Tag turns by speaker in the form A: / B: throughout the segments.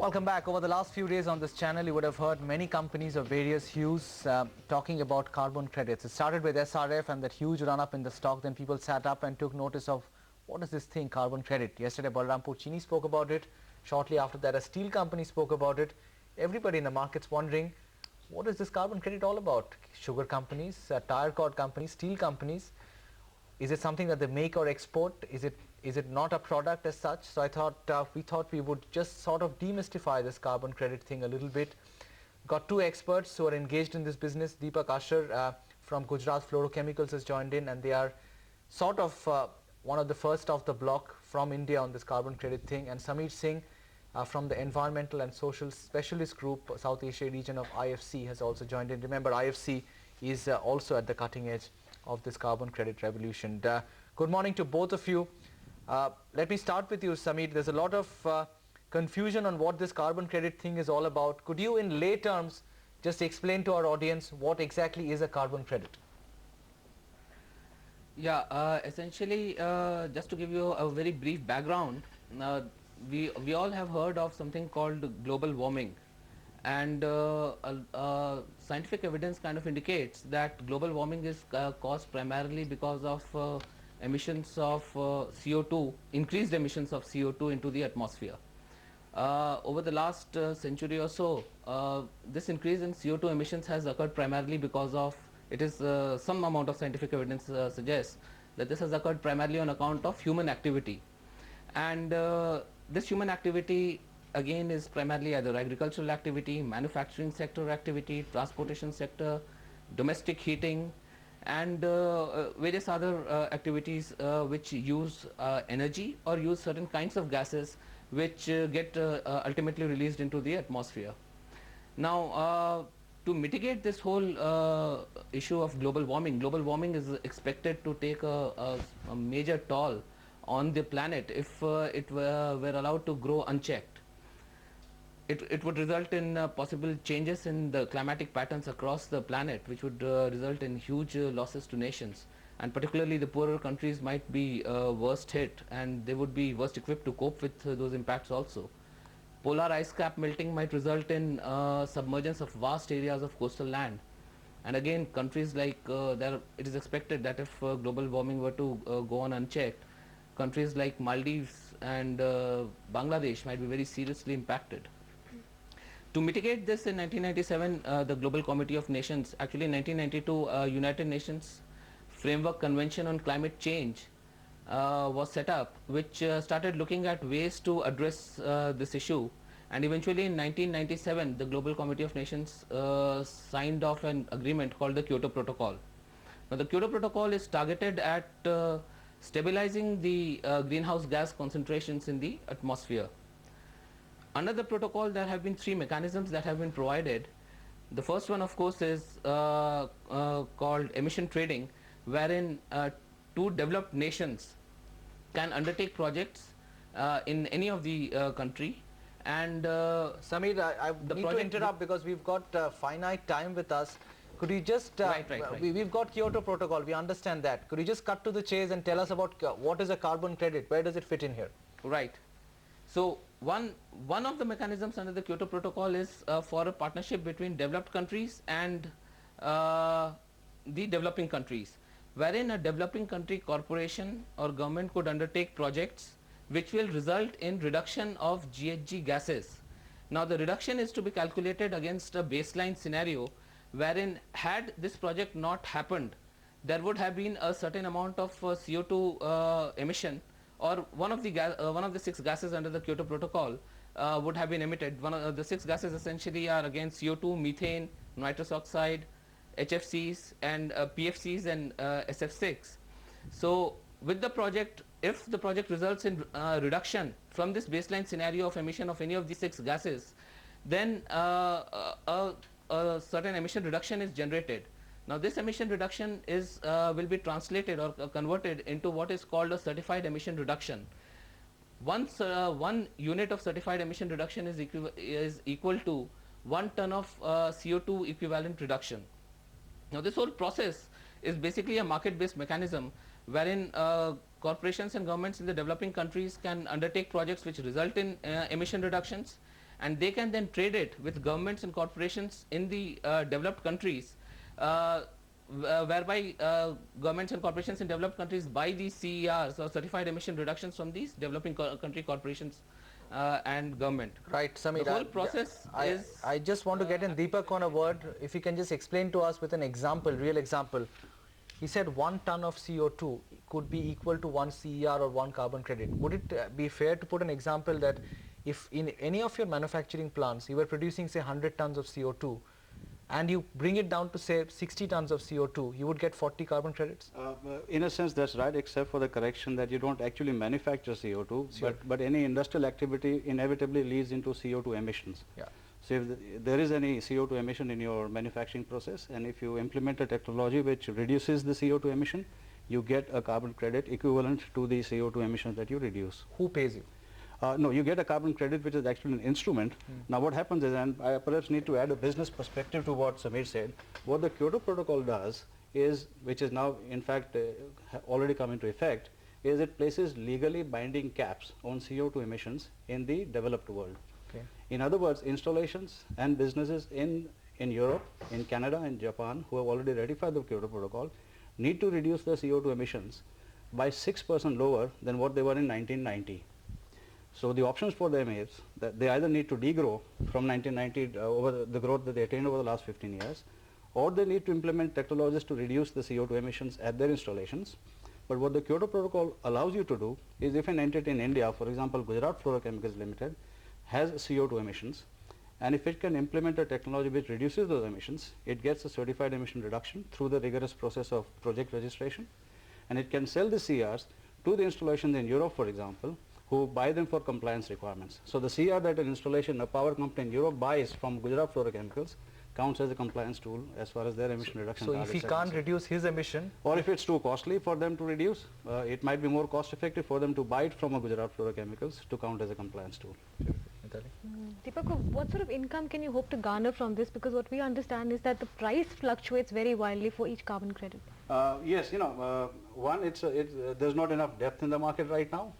A: Welcome back. Over the last few days on this channel, you would have heard many companies of various hues talking about carbon credits. It started with SRF and that huge run-up in the stock. Then people sat up and took notice of what is this thing, carbon credit. Yesterday, Balrampur Chini spoke about it. Shortly after that, a steel company spoke about it. Everybody in the market's wondering, what is this carbon credit all about? Sugar companies, tire cord companies, steel companies. Is it something that they make or export? Is it not a product as such? So I thought we would just sort of demystify this carbon credit thing a little bit. Got two experts who are engaged in this business. Deepak from Gujarat Fluorochemicals has joined in, and they are sort of one of the first of the block from India on this carbon credit thing. And Sameer Singh from the Environmental and Social Specialist Group, South Asia region of IFC, has also joined in. Remember, IFC is also at the cutting edge of this carbon credit revolution. Good morning to both of you. Let me start with you, Sameer. There's a lot of confusion on what this carbon credit thing is all about. Could you, in lay terms, just explain to our audience what exactly is a carbon credit?
B: Yeah, essentially, just to give you a very brief background, we all have heard of something called global warming, and scientific evidence kind of indicates that global warming is caused primarily because of emissions of CO2, increased emissions of CO2 into the atmosphere. Over the last century or so, this increase in CO2 emissions has occurred primarily because of, some amount of scientific evidence suggests that this has occurred primarily on account of human activity. And this human activity again is primarily either agricultural activity, manufacturing sector activity, transportation sector, domestic heating, and various other activities which use energy or use certain kinds of gases which get ultimately released into the atmosphere. Now, to mitigate this whole issue of global warming is expected to take a major toll on the planet if it were allowed to grow unchecked. It would result in possible changes in the climatic patterns across the planet, which would result in huge losses to nations, and particularly the poorer countries might be worst hit, and they would be worst equipped to cope with those impacts also. Polar ice cap melting might result in submergence of vast areas of coastal land, and again countries like it is expected that if global warming were to go on unchecked, countries like Maldives and Bangladesh might be very seriously impacted. To mitigate this, in 1997, the Global Committee of Nations, actually in 1992, United Nations Framework Convention on Climate Change was set up, which started looking at ways to address this issue. And eventually in 1997, the Global Committee of Nations signed off an agreement called the Kyoto Protocol. Now, the Kyoto Protocol is targeted at stabilizing the greenhouse gas concentrations in the atmosphere. Under the protocol, there have been three mechanisms that have been provided. The first one, of course, is called emission trading, wherein two developed nations can undertake projects in any of the country. And
A: Sameer, I need to interrupt because we've got finite time with us. Could you just,
B: right.
A: We've got Kyoto Protocol, we understand that. Could you just cut to the chase and tell us about what is a carbon credit? Where does it fit in here?
B: Right. So one of the mechanisms under the Kyoto Protocol is for a partnership between developed countries and the developing countries, wherein a developing country corporation or government could undertake projects which will result in reduction of GHG gases. Now, the reduction is to be calculated against a baseline scenario wherein, had this project not happened, there would have been a certain amount of CO2 emission, or one of the six gases under the Kyoto Protocol would have been emitted. One of the six gases essentially are again CO2, methane, nitrous oxide, HFCs, and PFCs and SF6. So with the project, if the project results in reduction from this baseline scenario of emission of any of these six gases, then a certain emission reduction is generated. Now, this emission reduction will be translated or converted into what is called a certified emission reduction. Once 1 unit of certified emission reduction is equal to 1 ton of CO2 equivalent reduction. Now, this whole process is basically a market-based mechanism wherein corporations and governments in the developing countries can undertake projects which result in emission reductions, and they can then trade it with governments and corporations in the developed countries, whereby governments and corporations in developed countries buy these CERs or certified emission reductions from these developing country corporations and government.
A: Right, Samir.
B: The whole process is...
A: I just want to get in Deepak on a word. If you can just explain to us with an example, real example. He said 1 ton of CO2 could be equal to 1 CER or 1 carbon credit. Would it be fair to put an example that if in any of your manufacturing plants you were producing say 100 tons of CO2 and you bring it down to say 60 tons of CO2, you would get 40 carbon credits?
C: In a sense that's right, except for the correction that you don't actually manufacture CO2,
A: Sure.
C: but any industrial activity inevitably leads into CO2 emissions.
A: Yeah.
C: So if there is any CO2 emission in your manufacturing process, and if you implement a technology which reduces the CO2 emission, you get a carbon credit equivalent to the CO2 emissions that you reduce.
A: Who pays you?
C: No, you get a carbon credit which is actually an instrument. Now what happens is, and I perhaps need to add a business perspective to what Samir said, what the Kyoto Protocol does is, which is now in fact already come into effect, is it places legally binding caps on CO2 emissions in the developed world.
A: Okay.
C: In other words, installations and businesses in Europe, in Canada and Japan who have already ratified the Kyoto Protocol need to reduce their CO2 emissions by 6% lower than what they were in 1990. So the options for them is that they either need to degrow from 1990 over the growth that they attained over the last 15 years, or they need to implement technologies to reduce the CO2 emissions at their installations. But what the Kyoto Protocol allows you to do is, if an entity in India, for example Gujarat Fluorochemicals Limited, has CO2 emissions, and if it can implement a technology which reduces those emissions, it gets a certified emission reduction through the rigorous process of project registration, and it can sell the CRs to the installations in Europe, for example, who buy them for compliance requirements. So the CR that an installation, a power company in Europe buys from Gujarat Fluorochemicals counts as a compliance tool as far as their emission reduction.
A: So if he can't reduce his emission,
C: or if it's too costly for them to reduce, it might be more cost effective for them to buy it from a Gujarat Fluorochemicals to count as a compliance tool.
D: Deepak, what sort of income can you hope to garner from this? Because what we understand is that the price fluctuates very wildly for each carbon credit.
C: Yes, one, there's not enough depth in the market right now.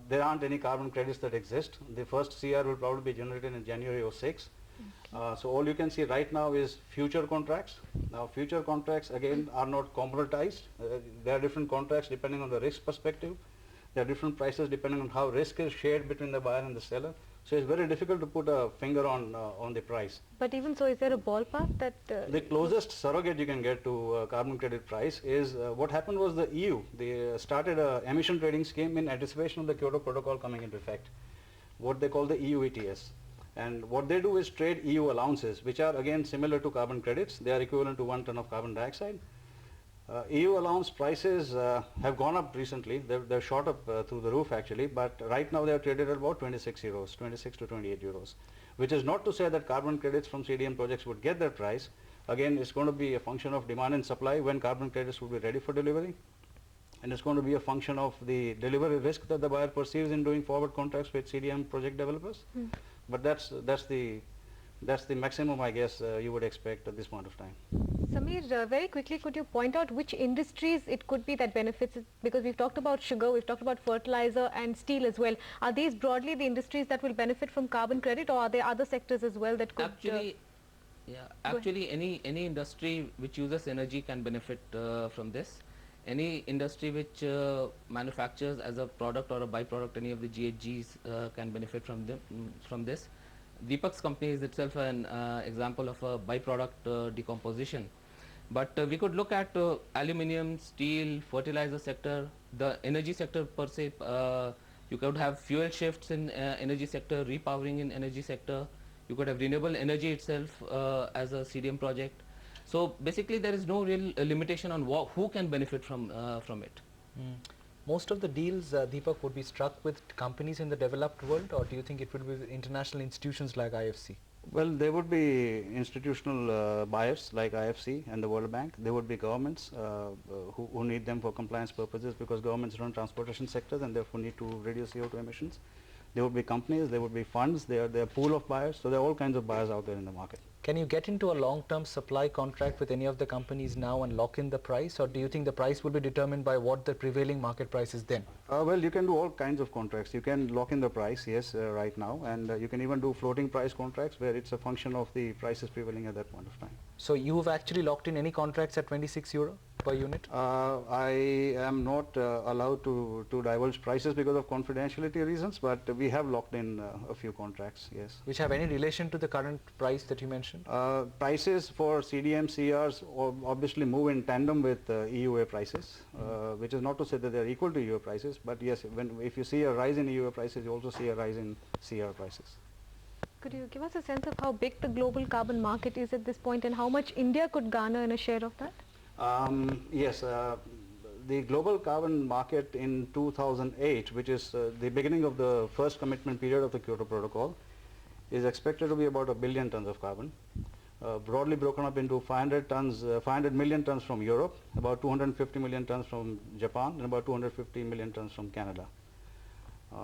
C: There aren't any carbon credits that exist. The first CR will probably be generated in January 06. So all you can see right now is future contracts. Now future contracts again are not commoditized. There are different contracts depending on the risk perspective. There are different prices depending on how risk is shared between the buyer and the seller. So it's very difficult to put a finger on the price.
D: But even so, is there a ballpark that...
C: the closest surrogate you can get to carbon credit price is what happened was the EU. They started an emission trading scheme in anticipation of the Kyoto Protocol coming into effect, what they call the EU ETS. And what they do is trade EU allowances, which are again similar to carbon credits. They are equivalent to 1 ton of carbon dioxide. EU allowance prices have gone up recently. They're shot up through the roof actually, but right now they are traded at about 26 euros, 26 to 28 euros, which is not to say that carbon credits from CDM projects would get that price. Again, it's going to be a function of demand and supply when carbon credits will be ready for delivery. And it's going to be a function of the delivery risk that the buyer perceives in doing forward contracts with CDM project developers. But that's the maximum, I guess, you would expect at this point of time.
D: Samir, very quickly, could you point out which industries it could be that benefits it? Because we've talked about sugar, we've talked about fertilizer and steel as well. Are these broadly the industries that will benefit from carbon credit, or are there other sectors as well that could...
B: Actually, any industry which uses energy can benefit from this. Any industry which manufactures as a product or a byproduct any of the GHGs can benefit from this. Deepak's company is itself an example of a byproduct decomposition. But we could look at aluminium, steel, fertilizer sector, the energy sector per se. You could have fuel shifts in energy sector, repowering in energy sector. You could have renewable energy itself as a CDM project. So basically there is no real limitation on who can benefit from it.
A: Most of the deals, Deepak, would be struck with companies in the developed world, or do you think it would be with international institutions like IFC?
C: Well, there would be institutional buyers like IFC and the World Bank. There would be governments who need them for compliance purposes, because governments run transportation sectors and therefore need to reduce CO2 emissions. there would be companies, there would be funds, there are pool of buyers, so there are all kinds of buyers out there in the market.
A: Can you get into a long-term supply contract with any of the companies now and lock in the price, or do you think the price will be determined by what the prevailing market price is then?
C: Well, you can do all kinds of contracts. You can lock in the price, yes, right now, and you can even do floating price contracts where it's a function of the prices prevailing at that point of time.
A: So you have actually locked in any contracts at 26 euro per unit?
C: I am not allowed to divulge prices because of confidentiality reasons, but we have locked in a few contracts, yes.
A: Which have any relation to the current price that you mentioned?
C: Prices for CDM CRs obviously move in tandem with EUA prices, which is not to say that they are equal to EUA prices, but yes, if you see a rise in EUA prices, you also see a rise in CR prices.
D: Could you give us a sense of how big the global carbon market is at this point and how much India could garner in a share of that?
C: Yes, the global carbon market in 2008, which is the beginning of the first commitment period of the Kyoto Protocol, is expected to be about 1 billion tons of carbon, broadly broken up into 500 million tons from Europe, about 250 million tons from Japan, and about 250 million tons from Canada.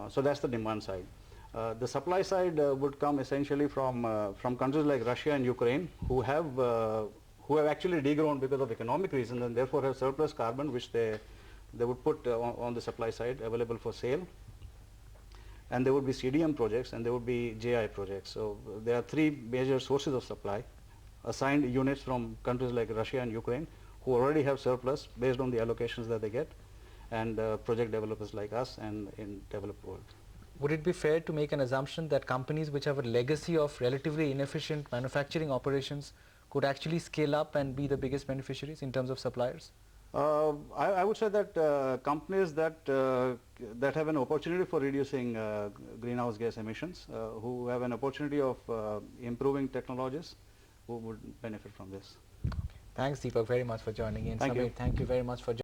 C: So that's the demand side. The supply side would come essentially from countries like Russia and Ukraine, who have actually degrown because of economic reasons and therefore have surplus carbon, which they would put on the supply side available for sale. And there would be CDM projects and there would be JI projects. So there are three major sources of supply: assigned units from countries like Russia and Ukraine, who already have surplus based on the allocations that they get, and project developers like us and in developed world.
A: Would it be fair to make an assumption that companies which have a legacy of relatively inefficient manufacturing operations could actually scale up and be the biggest beneficiaries in terms of suppliers?
C: I would say that companies that have an opportunity for reducing greenhouse gas emissions, who have an opportunity of improving technologies, who would benefit from this.
A: Okay. Thanks, Deepak, very much for joining in.
C: Thank you.
A: Samir, thank you very much for joining.